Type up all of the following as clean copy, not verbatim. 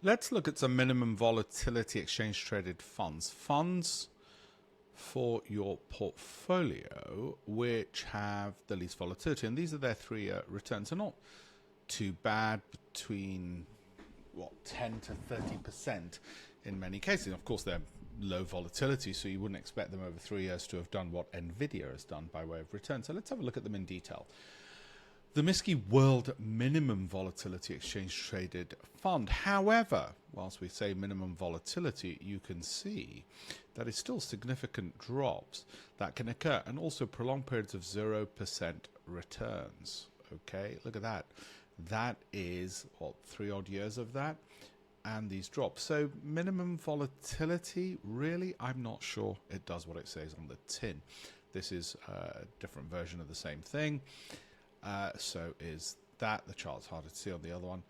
Let's look at some minimum volatility exchange traded funds. Funds for your portfolio which have the least volatility, and these are their 3-year returns. They're not too bad, between 10 to 30% in many cases. Of course, they're low volatility, so you wouldn't expect them over 3 years to have done what Nvidia has done by way of return. So let's have a look at them in detail. The MSCI World Minimum Volatility Exchange Traded Fund. However, whilst we say minimum volatility, you can see that it's still significant drops that can occur, and also prolonged periods of 0% returns. Okay, look at that. That is, 3 odd years of that, and these drops. So minimum volatility, really, I'm not sure it does what it says on the tin. This is a different version of the same thing. So is that. The chart's harder to see on the other one.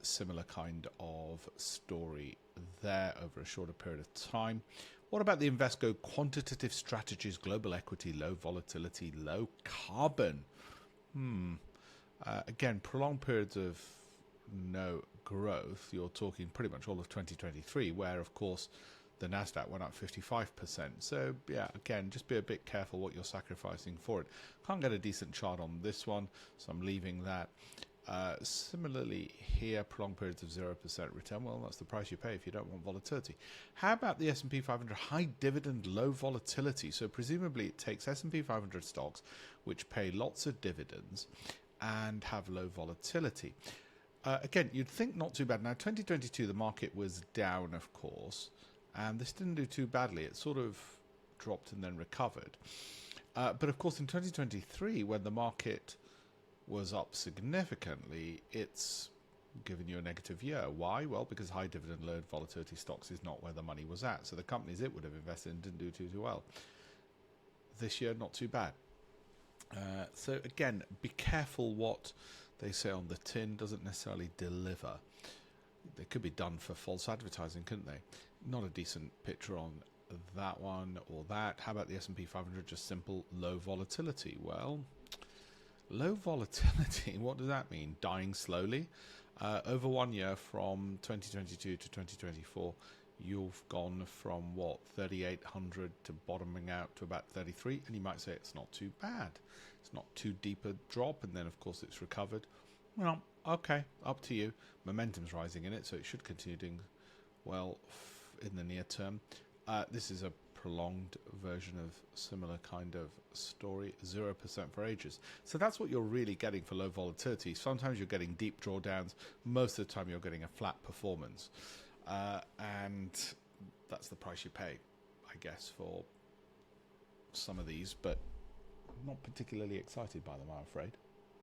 Similar kind of story there over a shorter period of time. What about the Invesco Quantitative Strategies Global Equity Low Volatility Low Carbon? Again, prolonged periods of no growth. You're talking pretty much all of 2023, where, of course, the Nasdaq went up 55%. So, yeah, again, just be a bit careful what you're sacrificing for it. Can't get a decent chart on this one, so I'm leaving that. Similarly here, prolonged periods of 0% return. Well, that's the price you pay if you don't want volatility. How about the S&P 500 high dividend, low volatility? So presumably it takes S&P 500 stocks which pay lots of dividends and have low volatility. Again, you'd think not too bad. Now, 2022, the market was down, of course, and this didn't do too badly. It sort of dropped and then recovered. But of course, in 2023, when the market was up significantly, it's given you a negative year. Why? Well, because high dividend, low volatility stocks is not where the money was at. So the companies it would have invested in didn't do too well. This year, not too bad. So again, be careful what they say on the tin. Doesn't necessarily deliver. They could be done for false advertising, couldn't they? Not a decent picture on that one or that. How about the S&P 500? Just simple low volatility. Well, low volatility, what does that mean? Dying slowly. Over 1 year, from 2022 to 2024, you've gone from 3,800 to bottoming out to about 33, and you might say it's not too bad. It's not too deep a drop, and then of course it's recovered. Well, okay, up to you. Momentum's rising in it, so it should continue doing well in the near term. This is a prolonged version of similar kind of story, 0% for ages. So that's what you're really getting for low volatility. Sometimes you're getting deep drawdowns. Most of the time you're getting a flat performance. And that's the price you pay, I guess, for some of these, but I'm not particularly excited by them, I'm afraid.